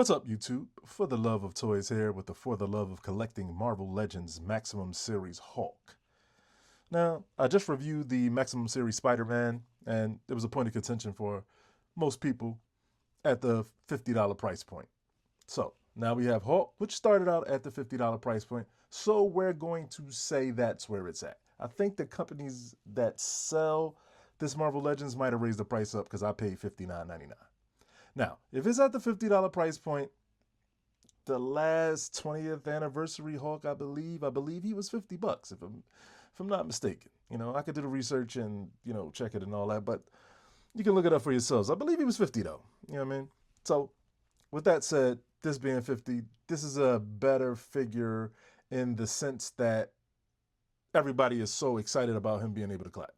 What's up, YouTube? For the Love of Toys here with the For the Love of Collecting Marvel Legends Maximum Series Hulk. Now, I just reviewed the Maximum Series Spider-Man, and it was a point of contention for most people at the $50 price point. So, now we have Hulk, which started out at the $50 price point, so we're going to say that's where it's at. I think the companies that sell this Marvel Legends might have raised the price up because I paid $59.99. Now, if it's at the $50 price point, the last 20th anniversary Hulk, I believe he was $50 if I'm not mistaken. I could do the research and, check it and all that, but you can look it up for yourselves. I believe he was 50 though. You know what I mean? So, with that said, this being 50, this is a better figure in the sense that everybody is so excited about him being able to clap.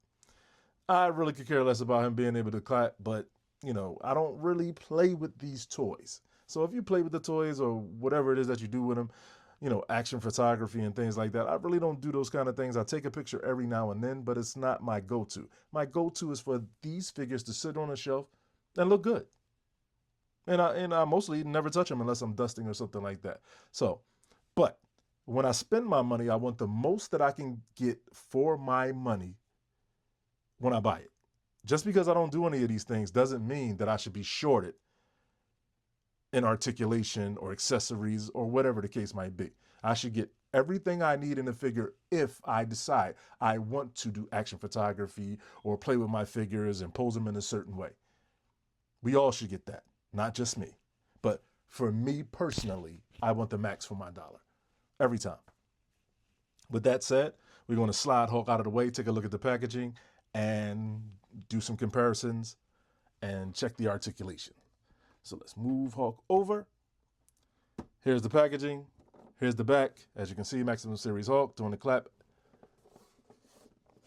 I really could care less about him being able to clap, but I don't really play with these toys. So if you play with the toys or whatever it is that you do with them, action photography and things like that, I really don't do those kind of things. I take a picture every now and then, but it's not my go-to. My go-to is for these figures to sit on a shelf and look good. And I mostly never touch them unless I'm dusting or something like that. So, but when I spend my money, I want the most that I can get for my money when I buy it. Just because I don't do any of these things doesn't mean that I should be shorted in articulation or accessories or whatever the case might be. I should get everything I need in a figure if I decide I want to do action photography or play with my figures and pose them in a certain way. We all should get that, not just me. But for me personally, I want the max for my dollar every time. With that said, we're going to slide Hulk out of the way, take a look at the packaging, and do some comparisons and check the articulation. So let's move Hulk over. Here's the packaging. Here's the back. As you can see, Maximum Series Hulk doing the clap.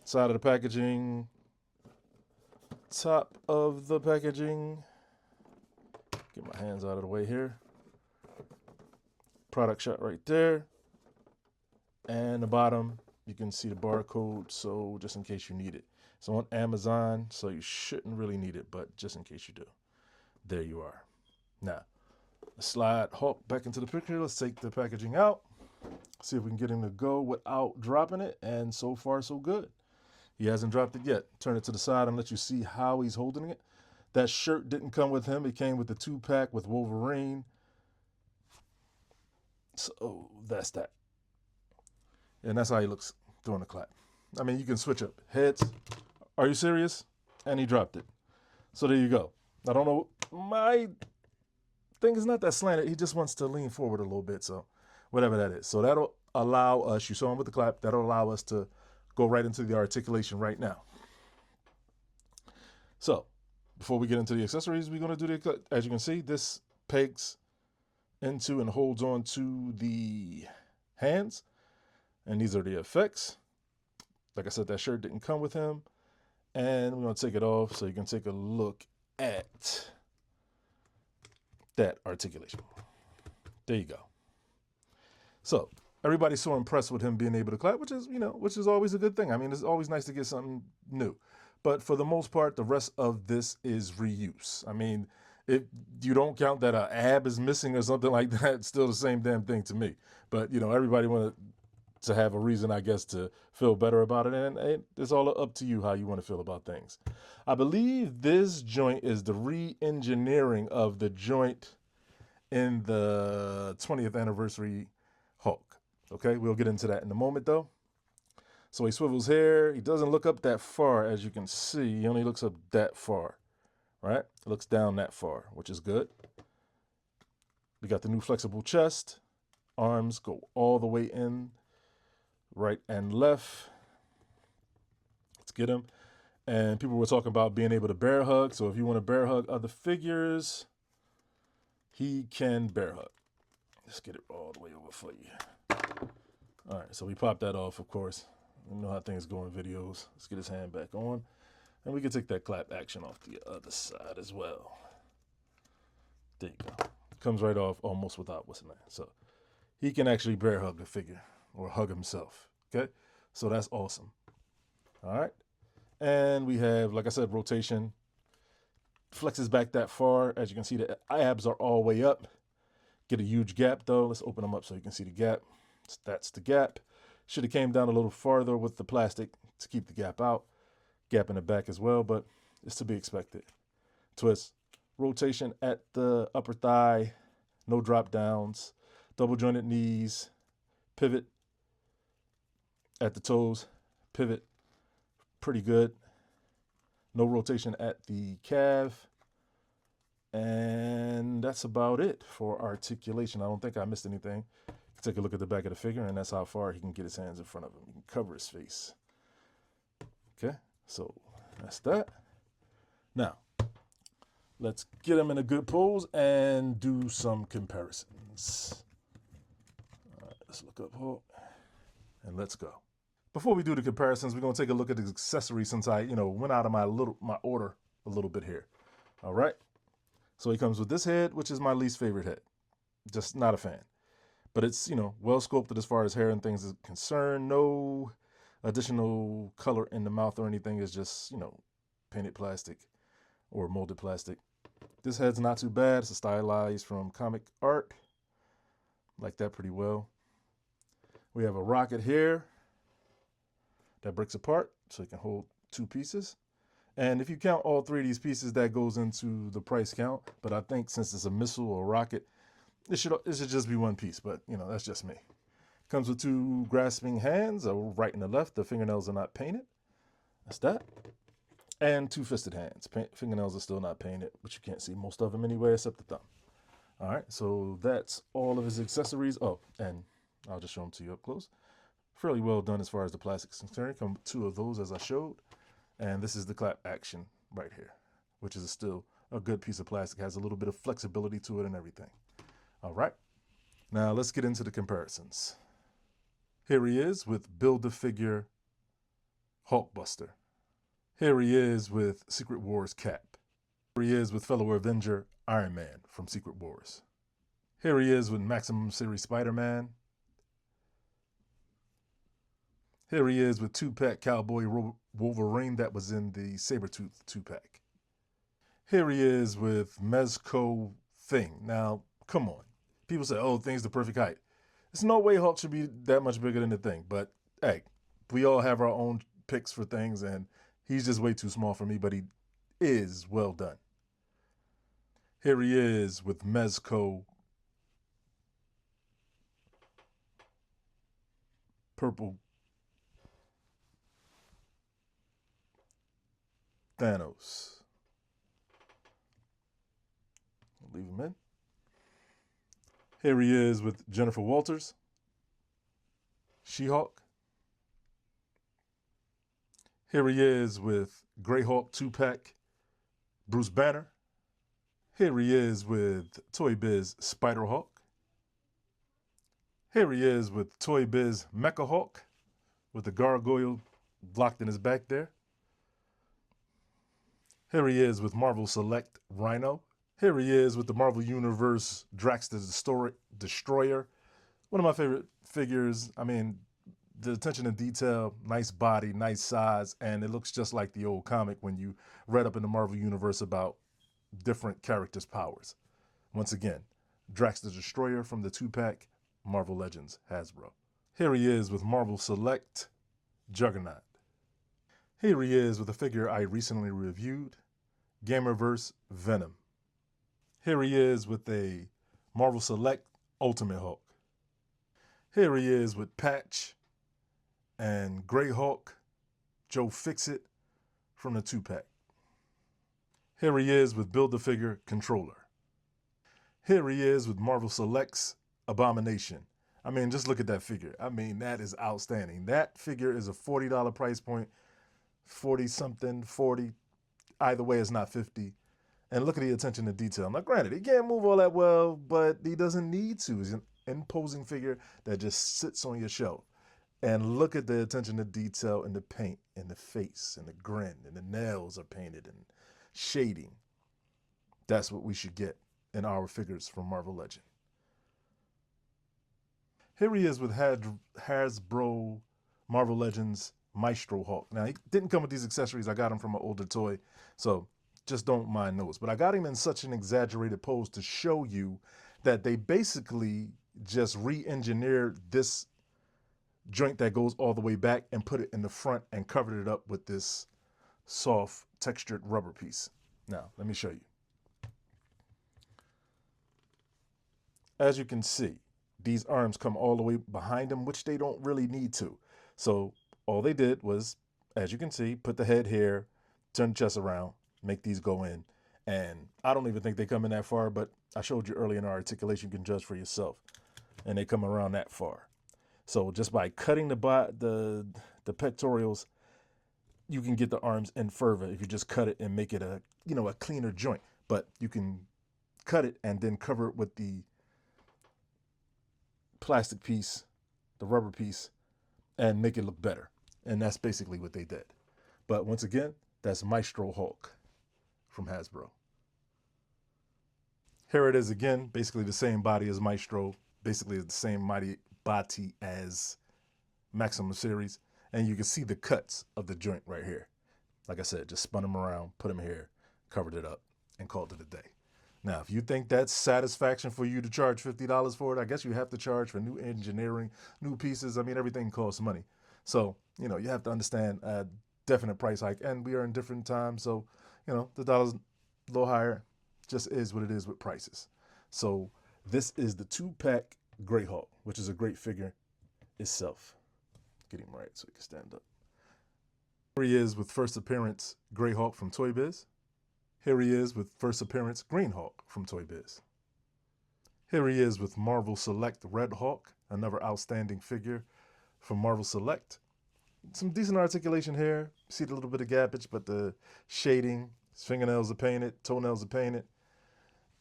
Side of the packaging. Top of the packaging. Get my hands out of the way here. Product shot right there. And the bottom, you can see the barcode, so just in case you need it. It's on Amazon, so you shouldn't really need it, but just in case you do. There you are. Now, let's slide Hulk back into the picture. Let's take the packaging out. See if we can get him to go without dropping it, and so far, so good. He hasn't dropped it yet. Turn it to the side and let you see how he's holding it. That shirt didn't come with him. It came with the 2-pack with Wolverine. So, that's that. And that's how he looks doing the clap. I mean, you can switch up heads. Are you serious? And he dropped it. So there you go. I don't know. My thing is not that slanted. He just wants to lean forward a little bit. So whatever that is. So that'll allow us, you saw him with the clap, that'll allow us to go right into the articulation right now. So before we get into the accessories, we're going to do the, as you can see, this pegs into and holds on to the hands. And these are the effects. Like I said, that shirt didn't come with him. And we're going to take it off so you can take a look at that articulation. There you go. So everybody's so impressed with him being able to clap, which is always a good thing. I mean, it's always nice to get something new. But for the most part, the rest of this is reuse. I mean, if you don't count that an ab is missing or something like that, it's still the same damn thing to me. But, everybody wants to have a reason, I guess, to feel better about it. And it's all up to you how you want to feel about things. I believe this joint is the re-engineering of the joint in the 20th anniversary Hulk. Okay, we'll get into that in a moment, though. So he swivels here. He doesn't look up that far, as you can see. He only looks up that far, right? It looks down that far, which is good. We got the new flexible chest. Arms go all the way in. Right and left. Let's get him. And people were talking about being able to bear hug. So if you want to bear hug other figures, he can bear hug. Let's get it all the way over for you. All right, so we popped that off, of course. You know how things go in videos. Let's get his hand back on. And we can take that clap action off the other side as well. There you go. Comes right off almost without what's in there. So he can actually bear hug the figure. Or hug himself, okay? So that's awesome. All right. And we have, like I said, rotation. Flexes back that far. As you can see, the abs are all the way up. Get a huge gap though. Let's open them up so you can see the gap. That's the gap. Should have came down a little farther with the plastic to keep the gap out. Gap in the back as well, but it's to be expected. Twist. Rotation at the upper thigh. No drop downs. Double jointed knees. Pivot at the toes. Pivot. Pretty good. No rotation at the calf. And that's about it for articulation. I don't think I missed anything. Take a look at the back of the figure, and that's how far he can get his hands in front of him. He can cover his face. Okay, so that's that. Now, let's get him in a good pose and do some comparisons. All right, let's look up Hulk, and let's go. Before we do the comparisons, we're gonna take a look at the accessories since I, went out of my order a little bit here. All right. So he comes with this head, which is my least favorite head. Just not a fan. But it's, well sculpted as far as hair and things is concerned. No additional color in the mouth or anything. It's just, painted plastic or molded plastic. This head's not too bad. It's a stylized from comic art. Like that pretty well. We have a rocket here that breaks apart so it can hold two pieces. And if you count all three of these pieces, that goes into the price count. But I think since it's a missile or a rocket, it should just be one piece. But, that's just me. Comes with two grasping hands, a right and a left. The fingernails are not painted. That's that. And two fisted hands. Fingernails are still not painted, but you can't see most of them anyway except the thumb. All right, so that's all of his accessories. Oh, and I'll just show them to you up close. Fairly well done as far as the plastic is concerned. Come with two of those as I showed. And this is the clap action right here, which is still a good piece of plastic. Has a little bit of flexibility to it and everything. All right. Now let's get into the comparisons. Here he is with Build-A-Figure Hulkbuster. Here he is with Secret Wars Cap. Here he is with fellow Avenger Iron Man from Secret Wars. Here he is with Maximum Series Spider-Man. Here he is with two-pack Cowboy Wolverine that was in the Sabretooth two-pack. Here he is with Mezco Thing. Now, come on. People say, oh, Thing's the perfect height. There's no way Hulk should be that much bigger than the Thing. But, hey, we all have our own picks for things, and he's just way too small for me, but he is well done. Here he is with Mezco Purple Thanos. I'll leave him in. Here he is with Jennifer Walters, She-Hulk. Here he is with Greyhawk 2-pack, Bruce Banner. Here he is with Toy Biz Spider-Hulk. Here he is with Toy Biz Mecha Hulk with the gargoyle locked in his back there. Here he is with Marvel Select Rhino. Here he is with the Marvel Universe Drax the Destroyer. One of my favorite figures. I mean, the attention to detail, nice body, nice size, and it looks just like the old comic when you read up in the Marvel Universe about different characters' powers. Once again, Drax the Destroyer from the 2-pack, Marvel Legends, Hasbro. Here he is with Marvel Select Juggernaut. Here he is with a figure I recently reviewed, Gamerverse Venom. Here he is with a Marvel Select Ultimate Hulk. Here he is with Patch and Greyhawk, Joe Fixit from the 2-pack. Here he is with Build-A-Figure Controller. Here he is with Marvel Select's Abomination. I mean, just look at that figure. I mean, that is outstanding. That figure is a $40 price point, 40-something, 40. Either way, it's not 50. And look at the attention to detail. Now, granted, he can't move all that well, but he doesn't need to. He's an imposing figure that just sits on your shelf. And look at the attention to detail in the paint, in the face, and the grin, and the nails are painted, and shading. That's what we should get in our figures from Marvel Legend. Here he is with Hasbro Marvel Legends Maestro Hulk. Now, he didn't come with these accessories. I got him from an older toy, so just don't mind those. But I got him in such an exaggerated pose to show you that they basically just re-engineered this joint that goes all the way back and put it in the front and covered it up with this soft textured rubber piece. Now, let me show you. As you can see, these arms come all the way behind them, which they don't really need to. So all they did was, as you can see, put the head here, turn the chest around, make these go in. And I don't even think they come in that far, but I showed you earlier in our articulation, you can judge for yourself. And they come around that far. So just by cutting the pectorals, you can get the arms in further if you just cut it and make it a cleaner joint. But you can cut it and then cover it with the plastic piece, the rubber piece, and make it look better. And that's basically what they did. But once again, that's Maestro Hulk from Hasbro. Here it is again, basically the same body as Maestro, basically the same body as Maximum Series. And you can see the cuts of the joint right here. Like I said, just spun them around, put them here, covered it up, and called it a day. Now, if you think that's satisfaction for you to charge $50 for it, I guess you have to charge for new engineering, new pieces. I mean, everything costs money. So, you have to understand a definite price hike. And we are in different times, so, the dollar's a little higher. Just is what it is with prices. So this is the 2-pack Greyhawk, which is a great figure itself. Get him right so he can stand up. Here he is with first appearance Greyhawk from Toy Biz. Here he is with first appearance Greenhawk from Toy Biz. Here he is with Marvel Select Redhawk, another outstanding figure from Marvel Select. Some decent articulation here. See the little bit of gappage, but the shading, his fingernails are painted, toenails are painted.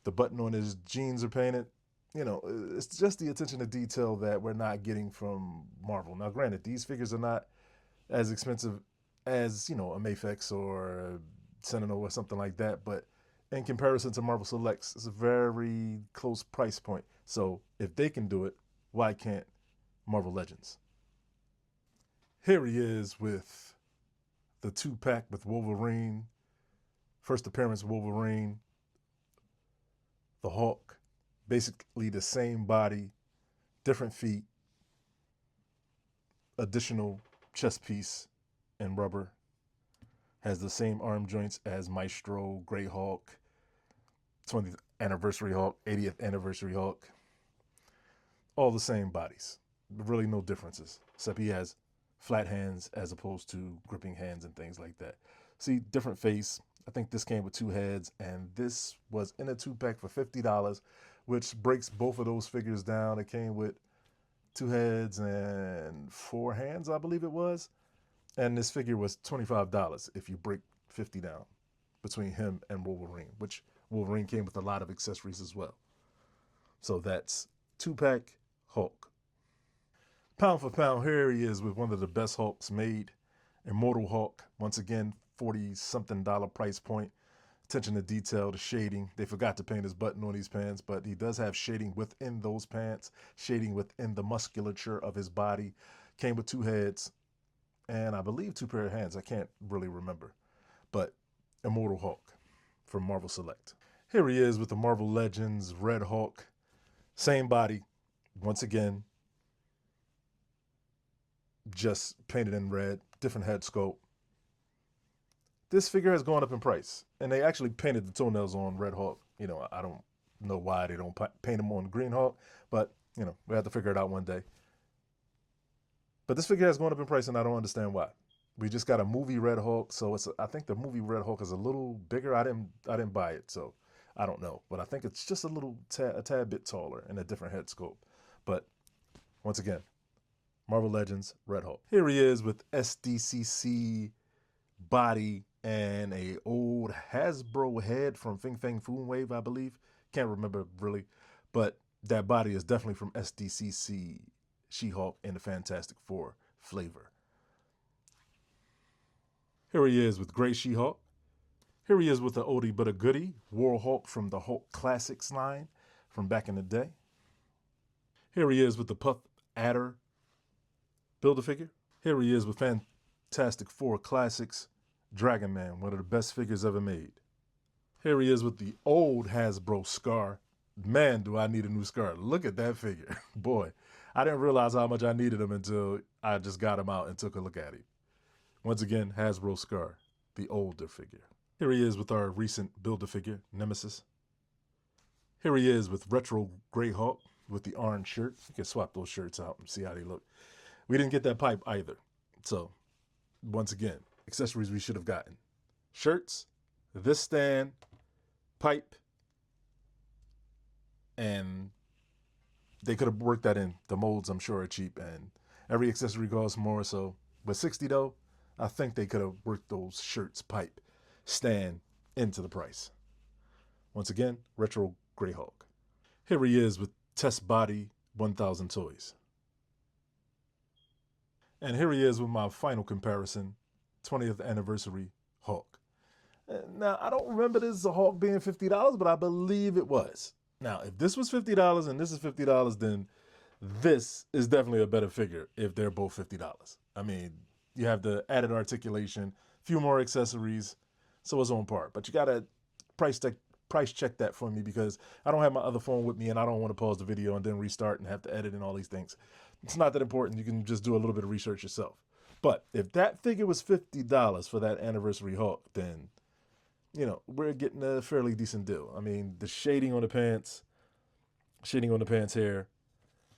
The button on his jeans are painted. It's just the attention to detail that we're not getting from Marvel. Now, granted, these figures are not as expensive as, a Mafex or a Sentinel or something like that, but in comparison to Marvel Selects, it's a very close price point. So if they can do it, why can't Marvel Legends? Here he is with the 2-pack with Wolverine, first appearance Wolverine, the Hulk, basically the same body, different feet, additional chest piece and rubber, has the same arm joints as Maestro, Greyhawk, 20th anniversary Hulk, 80th anniversary Hulk, all the same bodies, really no differences, except he has flat hands as opposed to gripping hands and things like that. See, different face. I think this came with 2 heads, and this was in a 2-pack for $50, which breaks both of those figures down. It came with 2 heads and 4 hands, I believe it was. And this figure was $25 if you break 50 down between him and Wolverine, which Wolverine came with a lot of accessories as well. So that's 2-pack Hulk. Pound for pound, here he is with one of the best Hulks made. Immortal Hulk, once again, $40-something price point. Attention to detail, the shading. They forgot to paint his button on these pants, but he does have shading within those pants, shading within the musculature of his body. Came with 2 heads, and I believe 2 pair of hands. I can't really remember. But Immortal Hulk from Marvel Select. Here he is with the Marvel Legends Redhawk. Same body, once again, just painted in red, different head sculpt. This figure has gone up in price, and they actually painted the toenails on Redhawk. I don't know why they don't paint them on Greenhawk, but, we have to figure it out one day. But this figure has gone up in price, and I don't understand why. We just got a movie Redhawk, so I think the movie Redhawk is a little bigger. I didn't buy it, so I don't know. But I think it's just a tad bit taller and a different head sculpt. But once again, Marvel Legends Redhawk. Here he is with SDCC body and a old Hasbro head from Fing Fang Foon Wave, I believe. Can't remember really, but that body is definitely from SDCC She-Hulk and the Fantastic Four flavor. Here he is with Gray She-Hulk. Here he is with the oldie but a goodie, War Hulk from the Hulk Classics line from back in the day. Here he is with the Puff Adder Build-A-Figure. Here he is with Fantastic Four Classics Dragon Man, one of the best figures ever made. Here he is with the old Hasbro Scar man, do I need a new scar. Look at that figure. Boy, I didn't realize how much I needed him until I just got him out and took a look at him. Once again, Hasbro Scar, the older figure. Here he is with our recent Build-A-Figure, Nemesis. Here he is with Retro Greyhawk with the orange shirt. You can swap those shirts out and see how they look. We didn't get that pipe either. So, once again, accessories we should have gotten. Shirts, this stand, pipe, and they could have worked that in. The molds, I'm sure, are cheap, and every accessory costs more. So, with $60 though, I think they could have worked those shirts, pipe, stand into the price. Once again, Retro Greyhawk. Here he is with Test Body 1000 Toys. And here he is with my final comparison, 20th Anniversary Hulk. Now, I don't remember this Hulk being $50, but I believe it was. Now, if this was $50 and this is $50, then this is definitely a better figure if they're both $50. I mean, you have the added articulation, a few more accessories, so it's on par. But you got to price check that for me because I don't have my other phone with me and I don't want to pause the video and then restart and have to edit and all these things. It's not that important. You can just do a little bit of research yourself. But if that figure was $50 for that Anniversary Hulk, then, you know, we're getting a fairly decent deal. I mean, the shading on the pants here.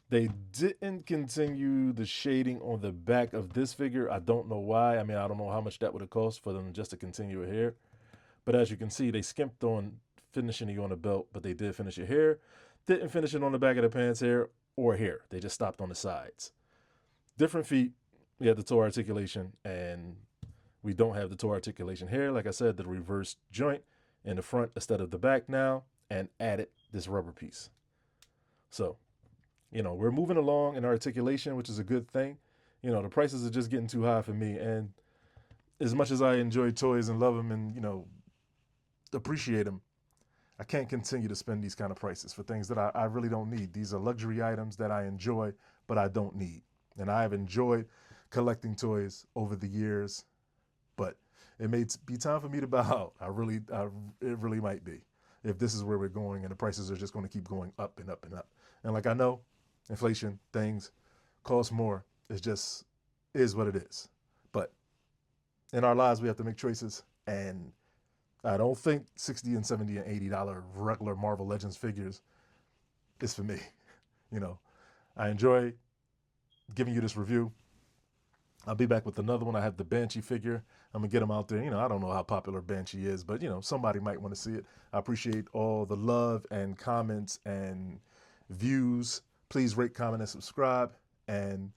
They didn't continue the shading on the back of this figure. I don't know why. I mean, I don't know how much that would have cost for them just to continue it here. But as you can see, they skimped on finishing it on the belt, but they did finish it here. Didn't finish it on the back of the pants here or here. They just stopped on the sides. Different feet. We had the toe articulation, and we don't have the toe articulation here. Like I said, the reverse joint in the front instead of the back now, and added this rubber piece. So, you know, we're moving along in articulation, which is a good thing. You know, the prices are just getting too high for me. And as much as I enjoy toys and love them and, you know, appreciate them, I can't continue to spend these kind of prices for things that I really don't need. These are luxury items that I enjoy, but I don't need. And I have enjoyed collecting toys over the years, but it may be time for me to bow out. It really might be, if this is where we're going and the prices are just going to keep going up and up and up. And like I know, inflation, things cost more. It just is what it is. But in our lives, we have to make choices, and I don't think $60 and $70 and $80 regular Marvel Legends figures is for me. You know, I enjoy giving you this review. I'll be back with another one. I have the Banshee figure. I'm going to get them out there. You know, I don't know how popular Banshee is, but, you know, somebody might want to see it. I appreciate all the love and comments and views. Please rate, comment, and subscribe. And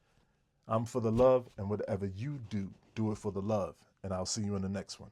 I'm for the love, and whatever you do, do it for the love. And I'll see you in the next one.